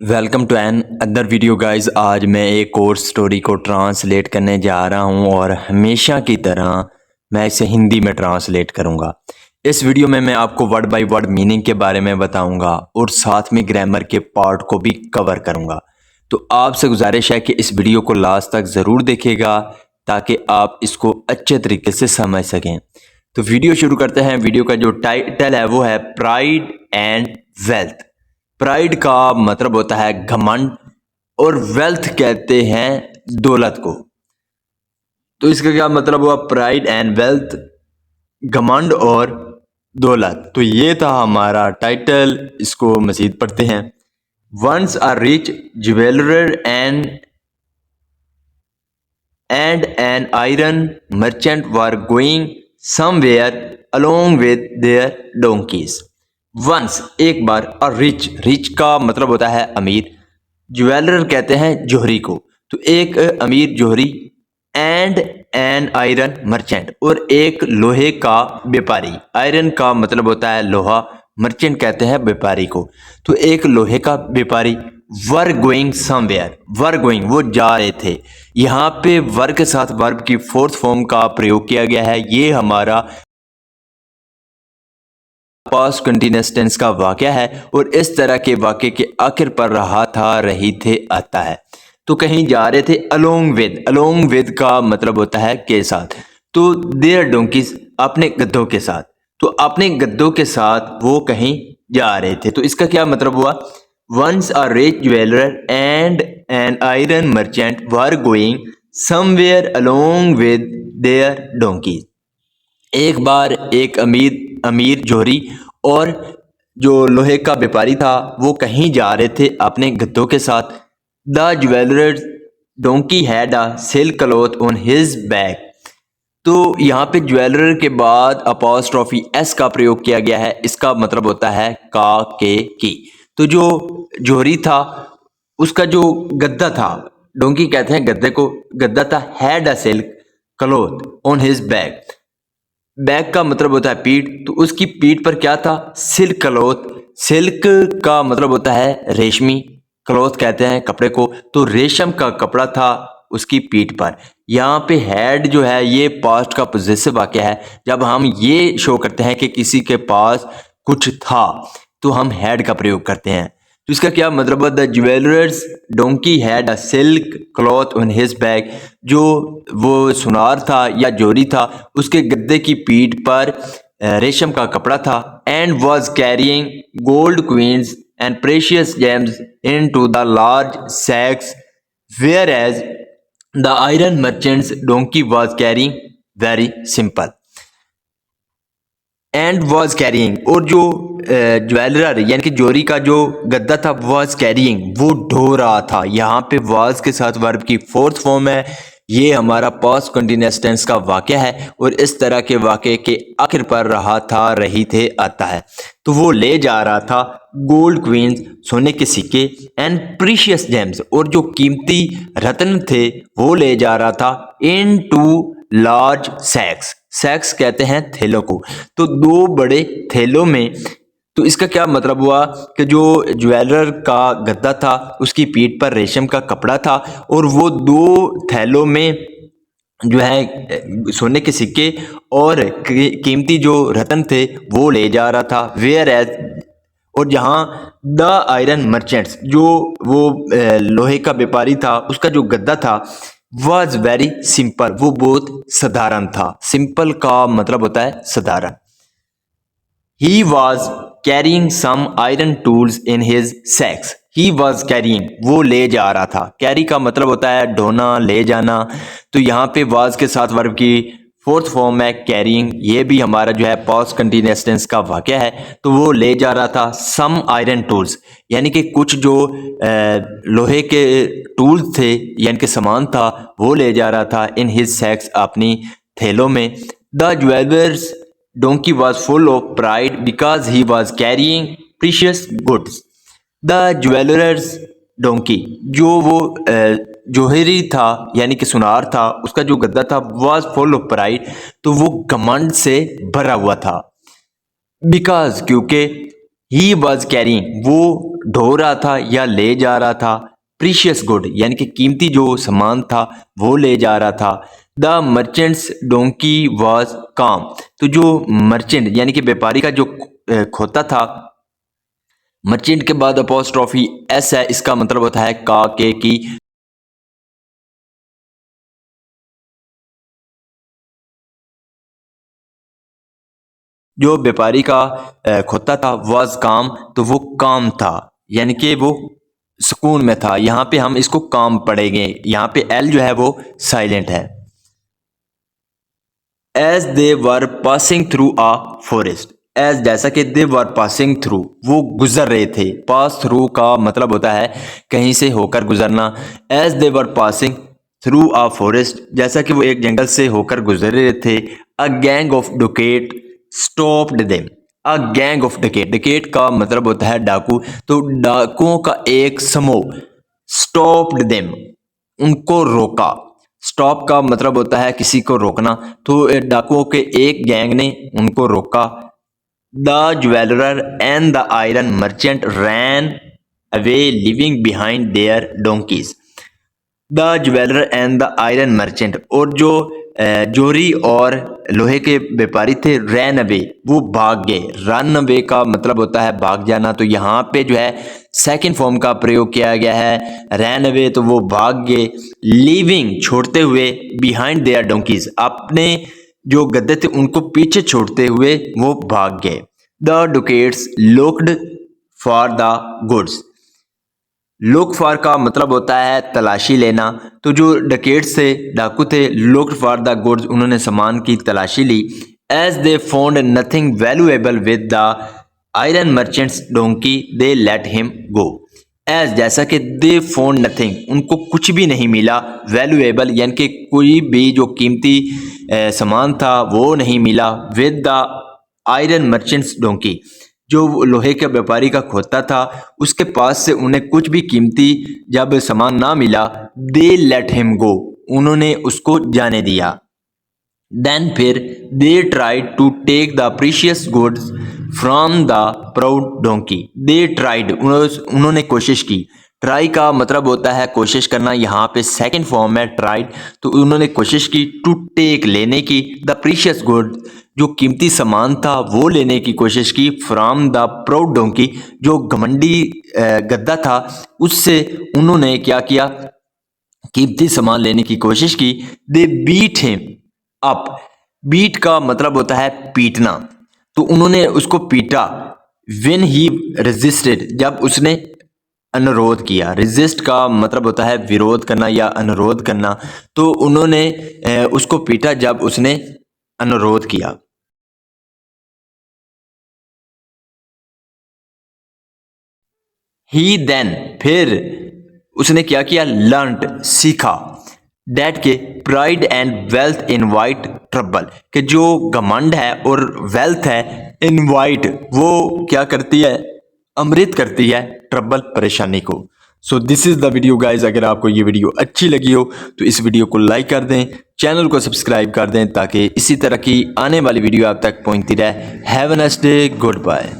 Welcome to another video guys. आज मैं एक और स्टोरी को ट्रांसलेट करने जा रहा हूं और हमेशा की तरह मैं इसे हिंदी में ट्रांसलेट करूंगा। इस वीडियो में मैं आपको वर्ड बाय वर्ड मीनिंग के बारे में बताऊंगा और साथ में ग्रामर के पार्ट को भी कवर करूंगा। तो आपसे गुजारिश है कि इस वीडियो को लास्ट तक ज़रूर देखिएगा ताकि आप इसको अच्छे तरीके से समझ सकें। तो वीडियो शुरू करते हैं। वीडियो का जो टाइटल है वो है प्राइड एंड वेल्थ। प्राइड का मतलब होता है घमंड और वेल्थ कहते हैं दौलत को। तो इसका क्या मतलब हुआ? प्राइड एंड वेल्थ, घमंड और दौलत। तो ये था हमारा टाइटल। इसको मजीद पढ़ते हैं। Once a rich jeweller and an iron merchant were going somewhere along with their donkeys. Once एक बार, और रिच का मतलब होता है अमीर, ज्वेलर कहते हैं जोहरी को। तो एक अमीर जोहरी, एंड एन आयरन मर्चेंट और एक लोहे का व्यापारी। आयरन का मतलब होता है लोहा, मर्चेंट कहते हैं व्यापारी को। तो एक लोहे का व्यापारी वर गोइंग समवेयर। वर गोइंग वो जा रहे थे। यहाँ पे वर के साथ वर्ब की फोर्थ फॉर्म का प्रयोग किया गया है। ये हमारा पास्ट कंटिन्यूअस टेंस का वाक्य है और इस तरह के वाक्य के आखिर पर रहा था, रही थे आता है। तो कहीं जा रहे थे। अलोंग विद का मतलब होता है के साथ। तो देयर डोंकीज अपने गद्दों के साथ। तो अपने गद्दों के साथ वो कहीं जा रहे थे। तो इसका क्या मतलब हुआ? Once a rich jeweller and an iron merchant were going somewhere along with their donkeys. एक बार एक अमीर जोहरी और जो लोहे का व्यापारी था वो कहीं जा रहे थे अपने गद्दों के साथ। The jeweller donkey had a silk cloth on his back. तो यहाँ पे ज्वेलर के बाद अपॉस्ट्रोफी एस का प्रयोग किया गया है। इसका मतलब होता है का के की। तो जो जोहरी था उसका जो गद्दा था, डोंकी कहते हैं गद्दे को, गद्दा था, had a silk cloth on his back. Back का मतलब होता है पीठ। तो उसकी पीठ पर क्या था? Silk cloth. सिल्क का मतलब होता है रेशमी, क्लॉथ कहते हैं कपड़े को। तो रेशम का कपड़ा था उसकी पीठ पर। यहाँ पे हैड जो है ये पास्ट का पॉजेसिव वाक्य है। जब हम ये शो करते हैं कि किसी के पास कुछ था तो हम हैड का प्रयोग करते हैं। तो इसका क्या मतलब है? The jewellers donkey had a silk cloth on his back. जो वो सुनार था या जोरी था उसके गद्दे की पीठ पर रेशम का कपड़ा था। And was carrying gold coins and precious gems into the large sacks whereas the iron merchant's donkey was carrying very simple. And was carrying, और जो ज्वेलर यानी कि जोरी का जो गद्दा था वॉज कैरिंग वो ढो रहा था। यहाँ पे वॉज के साथ वर्ब की फोर्थ फॉर्म है। ये हमारा पास्ट कंटिन्यूअस टेंस का वाक्य है और इस तरह के वाक्य के आखिर पर रहा था, रही थे आता है। तो वो ले जा रहा था गोल्ड क्वींस सोने के सिक्के, एंड प्रीशियस जेम्स और जो कीमती रत्न थे वो ले जा रहा था, इन टू लार्ज सैक्स। सैक्स कहते हैं थैलों को। तो दो बड़े थैलों में। तो इसका क्या मतलब हुआ कि जो ज्वेलर का गद्दा था उसकी पीठ पर रेशम का कपड़ा था और वो दो थैलों में जो है सोने के सिक्के और कीमती जो रत्न थे वो ले जा रहा था। वेयर एज, और जहाँ द आयरन मर्चेंट्स जो वो लोहे का व्यापारी था उसका जो गद्दा था वॉज वेरी सिंपल, वो बहुत साधारण था। सिंपल का मतलब होता है साधारण। He was carrying some iron tools in his sacks. He was carrying वो ले जा रहा था। कैरी का मतलब होता है ढोना, ले जाना। तो यहाँ पे वॉज के साथ वर्ब की फोर्थ फॉर्म है कैरिंग। ये भी हमारा जो है पास्ट कंटिन्यूअस टेंस का वाक्य है। तो वो ले जा रहा था सम आयरन टूल्स, यानी कि कुछ जो लोहे के टूल्स थे यानी कि सामान था वो ले जा रहा था इन हिज सैक्स अपनी थैलों में। The jewellers donkey was full of pride because he was carrying precious goods. The jewellers donkey जो वो जोहरी था यानी कि सुनार था उसका जो गद्दा था वॉज फुल ऑफ प्राइड। तो वो घमंड से भरा हुआ था। बिकॉज क्योंकि ही वॉज कैरिंग वो ढो रहा था या ले जा रहा था, प्रीशियस गुड यानी कि कीमती जो सामान था वो ले जा रहा था। द मर्चेंट्स डोंकी वॉज काम, तो जो मर्चेंट यानी कि व्यापारी का जो खोता था, मर्चेंट के बाद अपोस्ट्रोफी एस है, इसका मतलब होता है का, के, की। जो व्यापारी का खोता था वाज काम, तो वो काम था यानी कि वो सुकून में था। यहाँ पे हम इसको काम पढ़ेंगे, यहाँ पे एल जो है वो साइलेंट है। As they were passing through a forest, as जैसा कि दे वर पासिंग थ्रू वो गुजर रहे थे, पास थ्रू का मतलब होता है कहीं से होकर गुजरना। As they were passing through a forest, जैसा कि वो एक जंगल से होकर गुजर रहे थे। A gang of dacoit stopped them, a gang of dacoit, dacoit का मतलब होता है डाकू, तो डाकुओं का एक समूह स्टॉप्ड देम उनको रोका। स्टॉप का मतलब होता है किसी को रोकना, तो डाकुओं के एक गैंग ने उनको रोका। The jeweller and the iron merchant ran away living behind there donkey's. The jeweller and the iron merchant, और जो जोरी और लोहे के व्यापारी थे, रैन अवे वो भाग गए। रन अवे का मतलब होता है भाग जाना, तो यहाँ पे जो है सेकंड फॉर्म का प्रयोग किया गया है, रैन अवे तो वो भाग गए, लीविंग छोड़ते हुए, बिहाइंड देयर डोंकीज अपने जो गद्दे थे उनको पीछे छोड़ते हुए वो भाग गए। The dacoits looked for the goods, look for का मतलब होता है तलाशी लेना, तो जो डकेट्स थे, डाकू थे, लुक फॉर द गुड्स उन्होंने सामान की तलाशी ली। As they found nothing valuable with the iron merchant's donkey they let him go. As जैसा कि दे फाउंड नथिंग उनको कुछ भी नहीं मिला, वैल्यूएबल यानी कि कोई भी जो कीमती सामान था वो नहीं मिला, with the iron merchant's donkey जो लोहे के व्यापारी का खोता था उसके पास से उन्हें कुछ भी कीमती जब सामान ना मिला, दे लेट हिम गो उन्होंने उसको जाने दिया। देन फिर they tried to take the precious goods from the proud donkey, they tried उन्होंने कोशिश की। ट्राई का मतलब होता है कोशिश करना, यहाँ पे सेकंड फॉर्म है ट्राइड, तो उन्होंने कोशिश की टू टेक लेने की, द प्रीशियस गुड जो कीमती सामान था वो लेने की कोशिश की, फ्रॉम द प्राउड डोंकी जो घमंडी गद्दा था उससे उन्होंने क्या किया, कीमती सामान लेने की कोशिश की। They beat him up, beat का मतलब होता है पीटना, तो उन्होंने उसको पीटा। विन ही रेजिस्टेड जब उसने अनुरोध किया, रेजिस्ट का मतलब होता है विरोध करना या अनुरोध करना, तो उन्होंने उसको पीटा जब उसने अनुरोध किया। ही देन फिर उसने क्या किया, लर्नड सीखा, डैट के pride and wealth invite trouble, कि जो घमंड है और वेल्थ है इनवाइट वो क्या करती है, अमृत करती है ट्रबल परेशानी को। So this is the video guys, अगर आपको ये वीडियो अच्छी लगी हो तो इस वीडियो को लाइक कर दें, चैनल को सब्सक्राइब कर दें ताकि इसी तरह की आने वाली वीडियो आप तक पहुंचती रहे। Have a nice day, good bye.